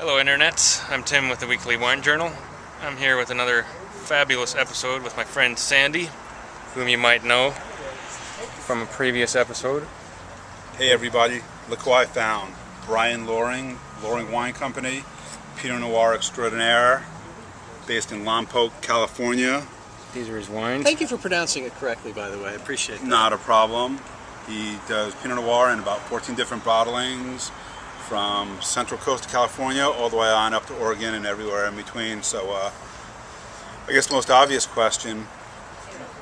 Hello Internet, I'm Tim with the Weekly Wine Journal. I'm here with another fabulous episode with my friend Sandy, whom you might know from a previous episode. Hey everybody, look who I found. Brian Loring, Loring Wine Company, Pinot Noir extraordinaire, based in Lompoc, California. These are his wines. Thank you for pronouncing it correctly, by the way. I appreciate that. Not a problem. He does Pinot Noir in about 14 different bottlings, from Central Coast of California all the way on up to Oregon and everywhere in between. So I guess the most obvious question,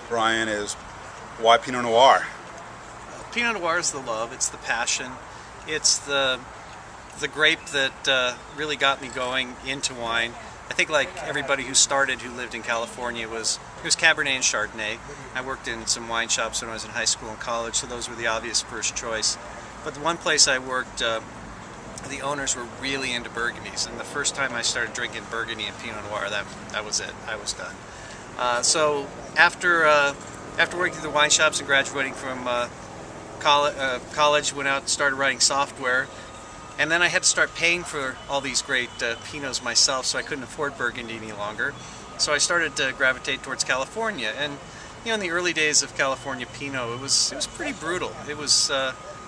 Brian, is why Pinot Noir? Pinot Noir is the love, it's the passion, it's the grape that really got me going into wine. I think like everybody who started who lived in California it was Cabernet and Chardonnay. I worked in some wine shops when I was in high school and college, so those were the obvious first choice. But the one place I worked, the owners were really into Burgundies, and the first time I started drinking Burgundy and Pinot Noir, that was it. I was done. So after working through the wine shops and graduating from college, went out and started writing software, and then I had to start paying for all these great Pinots myself, so I couldn't afford Burgundy any longer. So I started to gravitate towards California, and in the early days of California Pinot, it was pretty brutal. It was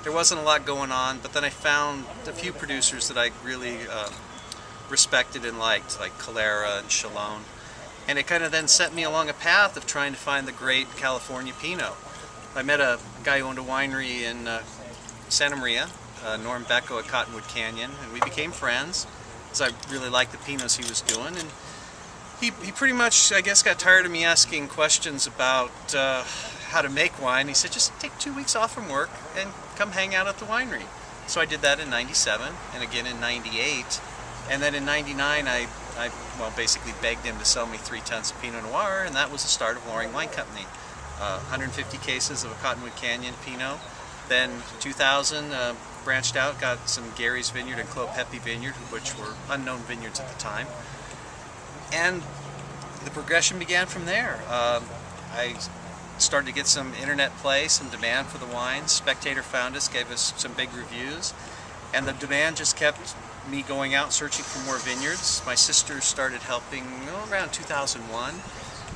there wasn't a lot going on, but then I found a few producers that I really respected and liked, like Calera and Chalon, and it kind of then set me along a path of trying to find the great California Pinot. I met a guy who owned a winery in Santa Maria, Norm Becco at Cottonwood Canyon, and we became friends because I really liked the Pinots he was doing. And he pretty much, I guess, got tired of me asking questions about how to make wine. He said, just take 2 weeks off from work and come hang out at the winery. So I did that in '97 and again in '98. And then in '99 I basically begged him to sell me 3 tons of Pinot Noir, and that was the start of Loring Wine Company. 150 cases of a Cottonwood Canyon Pinot. Then 2000 branched out, got some Gary's Vineyard and Clos Pepe Vineyard, which were unknown vineyards at the time. And the progression began from there. I started to get some internet play, some demand for the wines. Spectator found us, gave us some big reviews, and the demand just kept me going out searching for more vineyards. My sister started helping around 2001.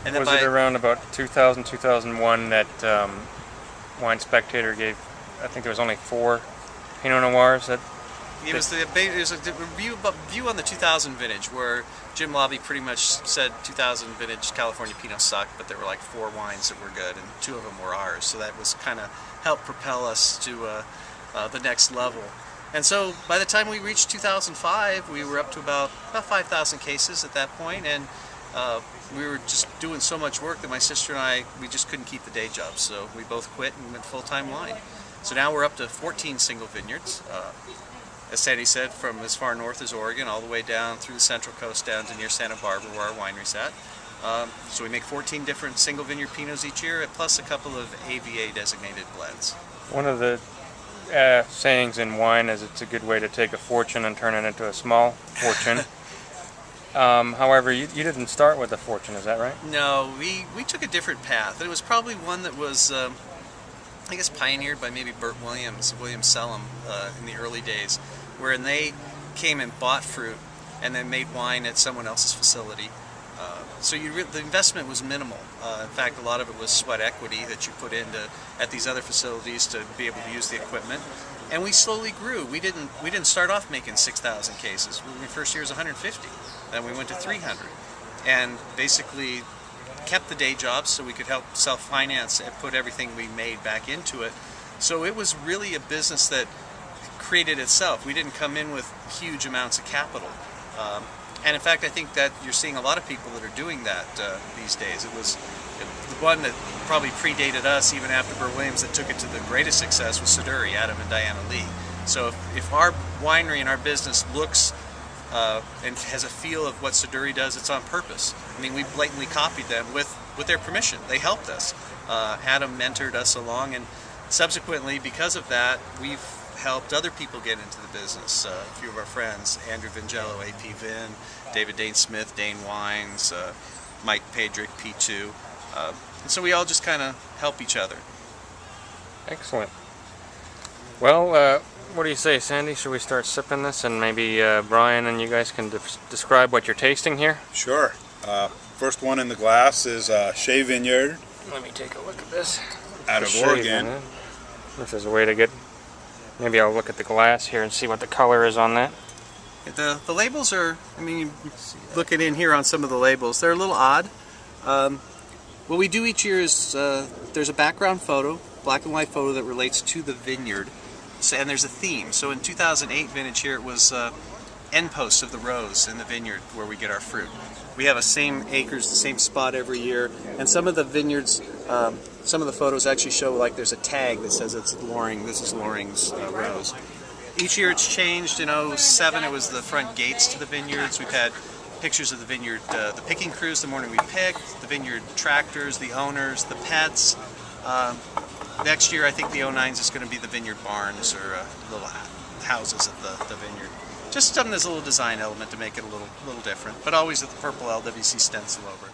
And then was it around about 2000, 2001 that Wine Spectator gave, I think there was only 4 Pinot Noirs that... It was a review on the 2000 vintage where Jim Lobby pretty much said 2000 vintage California Pinot sucked, but there were like 4 wines that were good, and 2 of them were ours. So that was kind of helped propel us to the next level. And so by the time we reached 2005, we were up to about 5,000 cases at that point, and we were just doing so much work that my sister and I, we just couldn't keep the day jobs. So we both quit and went full-time wine. So now we're up to 14 single vineyards. As Sandy said, from as far north as Oregon all the way down through the Central Coast down to near Santa Barbara where our winery's at. So we make 14 different single vineyard Pinots each year, plus a couple of AVA designated blends. One of the sayings in wine is it's a good way to take a fortune and turn it into a small fortune. However, you didn't start with a fortune, is that right? No, we took a different path. It was probably one that was, I guess, pioneered by maybe Burt Williams, William Sellum, in the early days, where they came and bought fruit and then made wine at someone else's facility. So the investment was minimal. In fact, a lot of it was sweat equity that you put into at these other facilities to be able to use the equipment. And we slowly grew. We didn't start off making 6,000 cases. The first year was 150. Then we went to 300, and basically kept the day jobs so we could help self-finance and put everything we made back into it. So it was really a business that created itself. We didn't come in with huge amounts of capital. And in fact, I think that you're seeing a lot of people that are doing that these days. It was the one that probably predated us, even after Burt Williams, that took it to the greatest success was Siduri, Adam and Diana Lee. So if our winery and our business looks and has a feel of what Siduri does, it's on purpose. I mean, we blatantly copied them with their permission. They helped us. Adam mentored us along, and subsequently, because of that, we've helped other people get into the business. A few of our friends, Andrew Vingello, AP Vin, David Dane Smith, Dane Wines, Mike Pedrick, P2. And so we all just kind of help each other. Excellent. Well, What do you say, Sandy? Should we start sipping this, and maybe Brian and you guys can describe what you're tasting here? Sure. First one in the glass is Shea Vineyard. Let me take a look at this. Out of Oregon. This is a way to get... Maybe I'll look at the glass here and see what the color is on that. The labels are, I mean, looking in here on some of the labels, they're a little odd. What we do each year is there's a background photo, black and white photo that relates to the vineyard, and there's a theme. So in 2008 vintage here, it was end posts of the rows in the vineyard where we get our fruit. We have the same acres, the same spot every year, and some of the vineyards, some of the photos actually show like there's a tag that says it's Loring, this is Loring's rows. Each year it's changed. In 2007 it was the front gates to the vineyards. We've had pictures of the vineyard, the picking crews the morning we picked, the vineyard tractors, the owners, the pets. Next year I think the 09s is going to be the vineyard barns or little houses at the vineyard. Just something that's a little design element to make it a little different, but always with the purple LWC stencil over it.